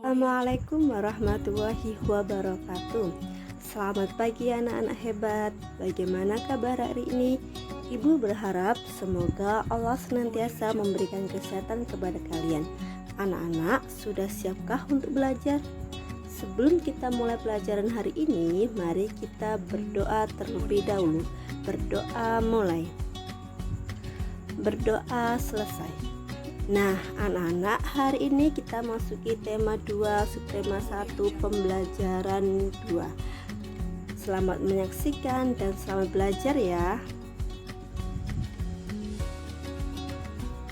Assalamualaikum warahmatullahi wabarakatuh. Selamat pagi anak-anak hebat. Bagaimana kabar hari ini? Ibu berharap semoga Allah senantiasa memberikan kesehatan kepada kalian. Anak-anak, sudah siapkah untuk belajar? Sebelum kita mulai pelajaran hari ini, mari kita berdoa terlebih dahulu. Berdoa mulai. Berdoa selesai. Nah, anak-anak, hari ini kita masuki tema 2, subtema 1, pembelajaran 2. Selamat menyaksikan dan selamat belajar ya.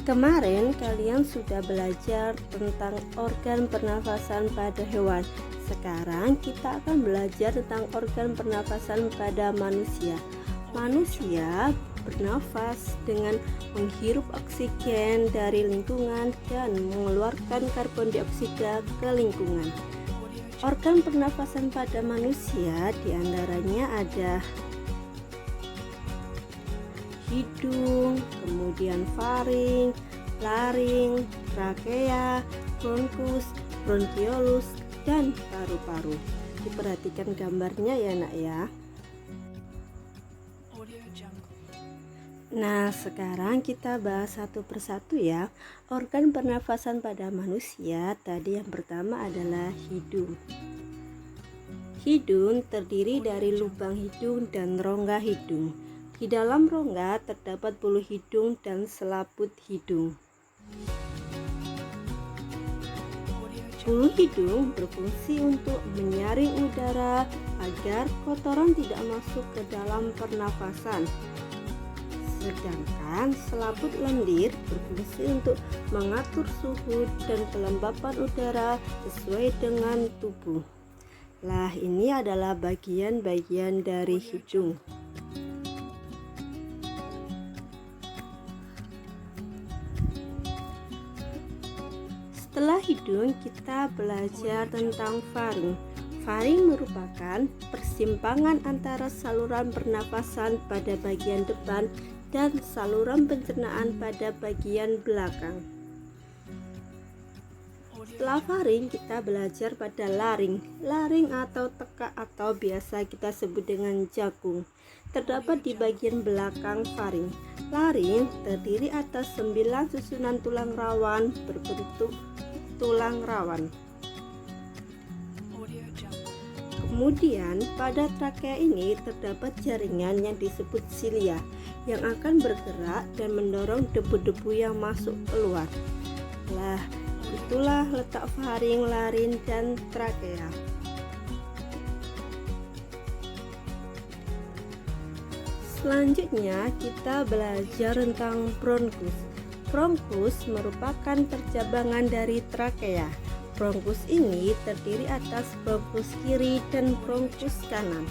Kemarin kalian sudah belajar tentang organ pernafasan pada hewan. Sekarang kita akan belajar tentang organ pernafasan pada manusia. Manusia bernafas dengan menghirup oksigen dari lingkungan dan mengeluarkan karbon dioksida ke lingkungan. Organ pernafasan pada manusia diantaranya ada hidung, kemudian faring, laring, trakea, bronkus, bronkiolus, dan paru-paru. Diperhatikan gambarnya ya nak ya. Nah, sekarang kita bahas satu persatu ya. Organ pernafasan pada manusia, tadi yang pertama adalah hidung. Hidung terdiri dari lubang hidung dan rongga hidung. Di dalam rongga terdapat bulu hidung dan selaput hidung. Bulu hidung berfungsi untuk menyaring udara agar kotoran tidak masuk ke dalam pernafasan. Sedangkan selaput lendir berfungsi untuk mengatur suhu dan kelembapan udara sesuai dengan tubuh. Lah, ini adalah bagian-bagian dari hidung. Setelah hidung, kita belajar tentang faring. Faring merupakan persimpangan antara saluran pernapasan pada bagian depan dan saluran pencernaan pada bagian belakang. Setelah faring, kita belajar pada laring. Laring atau tekak atau biasa kita sebut dengan jagung terdapat di bagian belakang faring. Laring terdiri atas 9 susunan tulang rawan berbentuk tulang rawan. Kemudian pada trakea ini terdapat jaringan yang disebut silia yang akan bergerak dan mendorong debu-debu yang masuk keluar. Nah, itulah letak faring, laring, dan trakea. Selanjutnya kita belajar tentang bronkus. Bronkus merupakan percabangan dari trakea. Bronkus ini terdiri atas bronkus kiri dan bronkus kanan.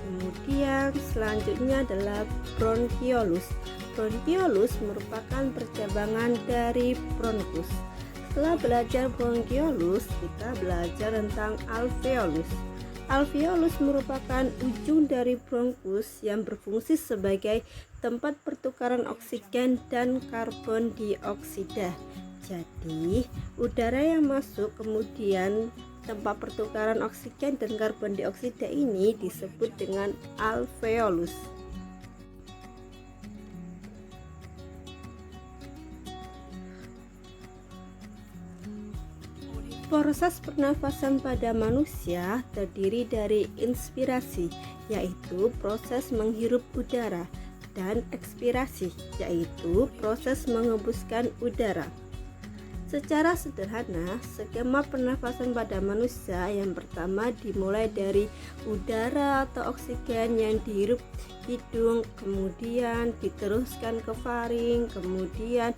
Kemudian selanjutnya adalah bronkiolus. Bronkiolus merupakan percabangan dari bronkus. Setelah belajar bronkiolus, kita belajar tentang alveolus. Alveolus merupakan ujung dari bronkus yang berfungsi sebagai tempat pertukaran oksigen dan karbon dioksida. Jadi, udara yang masuk kemudian tempat pertukaran oksigen dan karbon dioksida ini disebut dengan alveolus. Proses pernafasan pada manusia terdiri dari inspirasi, yaitu proses menghirup udara, dan ekspirasi, yaitu proses mengembuskan udara. Secara sederhana, skema pernafasan pada manusia yang pertama dimulai dari udara atau oksigen yang dihirup hidung, kemudian diteruskan ke faring, kemudian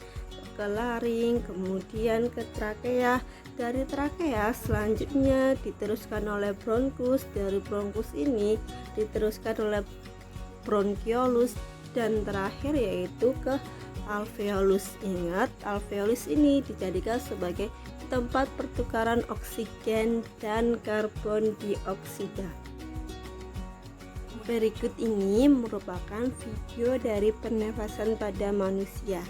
ke laring, kemudian ke trakea. Dari trakea selanjutnya diteruskan oleh bronkus, dari bronkus ini diteruskan oleh bronkiolus, dan terakhir yaitu ke alveolus. Ingat, alveolus ini dijadikan sebagai tempat pertukaran oksigen dan karbon dioksida. Berikut ini merupakan video dari pernafasan pada manusia.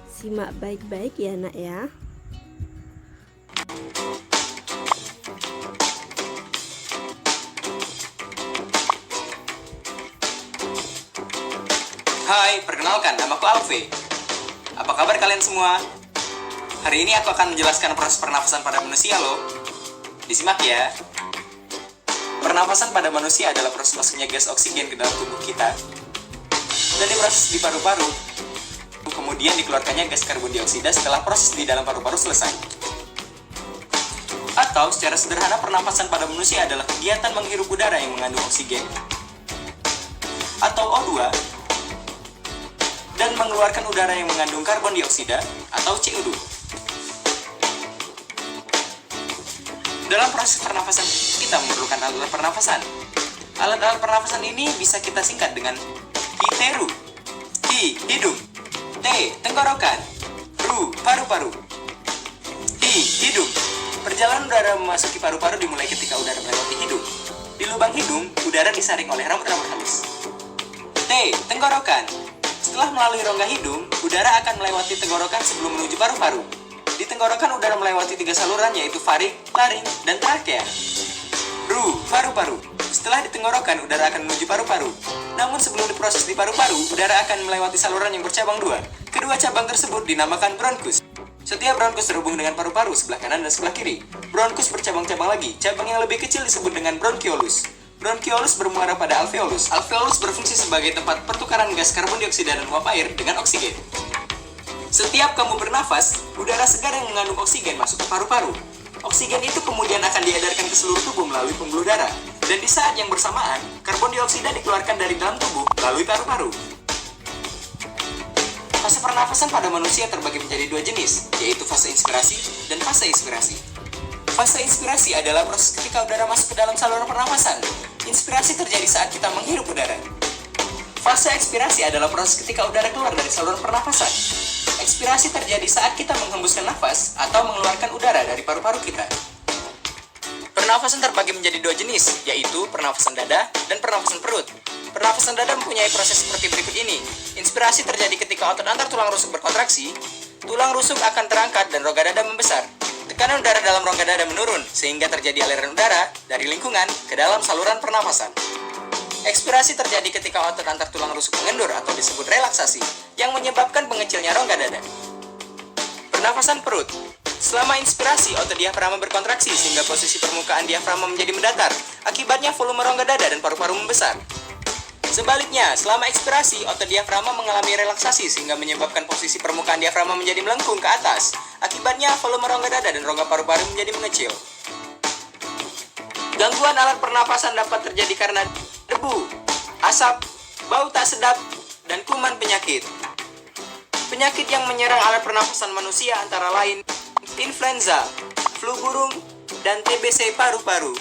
Simak baik-baik ya nak ya. Hai, perkenalkan, namaku Alve. Apa kabar kalian semua? Hari ini aku akan menjelaskan proses pernafasan pada manusia loh. Disimak ya. Pernafasan pada manusia adalah proses masuknya gas oksigen ke dalam tubuh kita dan diproses di paru-paru. Kemudian dikeluarkannya gas karbon dioksida setelah proses di dalam paru-paru selesai. Atau secara sederhana, pernafasan pada manusia adalah kegiatan menghirup udara yang mengandung oksigen atau O2 dan mengeluarkan udara yang mengandung karbon dioksida atau CO2. Dalam proses pernafasan, kita memerlukan alat pernafasan. Alat-alat pernafasan ini bisa kita singkat dengan hiteru, hi, hidung, te, tenggorokan, ru, paru-paru, hi, hidung. Perjalanan udara memasuki paru-paru dimulai ketika udara melewati hidung. Di lubang hidung, udara disaring oleh rambut-rambut halus. T, tenggorokan. Setelah melalui rongga hidung, udara akan melewati tenggorokan sebelum menuju paru-paru. Di tenggorokan udara melewati 3 saluran, yaitu faring, laring, dan trakea. Ru, paru-paru. Setelah di tenggorokan, udara akan menuju paru-paru. Namun sebelum diproses di paru-paru, udara akan melewati saluran yang bercabang 2. Kedua cabang tersebut dinamakan bronkus. Setiap bronkus terhubung dengan paru-paru sebelah kanan dan sebelah kiri. Bronkus bercabang-cabang lagi. Cabang yang lebih kecil disebut dengan bronkiolus. Bronkiolus bermuara pada alveolus. Alveolus berfungsi sebagai tempat pertukaran gas karbon dioksida dan uap air dengan oksigen. Setiap kamu bernafas, udara segar yang mengandung oksigen masuk ke paru-paru. Oksigen itu kemudian akan diedarkan ke seluruh tubuh melalui pembuluh darah. Dan di saat yang bersamaan, karbon dioksida dikeluarkan dari dalam tubuh melalui paru-paru. Fase pernafasan pada manusia terbagi menjadi 2 jenis, yaitu fase inspirasi dan fase ekspirasi. Fase inspirasi adalah proses ketika udara masuk ke dalam saluran pernafasan. Inspirasi terjadi saat kita menghirup udara. Fase ekspirasi adalah proses ketika udara keluar dari saluran pernafasan. Ekspirasi terjadi saat kita menghembuskan nafas atau mengeluarkan udara dari paru-paru kita. Pernafasan terbagi menjadi 2 jenis, yaitu pernafasan dada dan pernafasan perut. Pernafasan dada mempunyai proses seperti berikut ini. Inspirasi terjadi ketika otot antar tulang rusuk berkontraksi, tulang rusuk akan terangkat dan rongga dada membesar. Tekanan udara dalam rongga dada menurun, sehingga terjadi aliran udara dari lingkungan ke dalam saluran pernafasan. Ekspirasi terjadi ketika otot antar tulang rusuk mengendur atau disebut relaksasi, yang menyebabkan mengecilnya rongga dada. Pernafasan perut. Selama inspirasi, otot diafragma berkontraksi sehingga posisi permukaan diafragma menjadi mendatar. Akibatnya volume rongga dada dan paru-paru membesar. Sebaliknya, selama ekspirasi, otot diafragma mengalami relaksasi sehingga menyebabkan posisi permukaan diafragma menjadi melengkung ke atas. Akibatnya, volume rongga dada dan rongga paru-paru menjadi mengecil. Gangguan alat pernafasan dapat terjadi karena debu, asap, bau tak sedap, dan kuman penyakit. Penyakit yang menyerang alat pernafasan manusia antara lain influenza, flu burung, dan TBC paru-paru.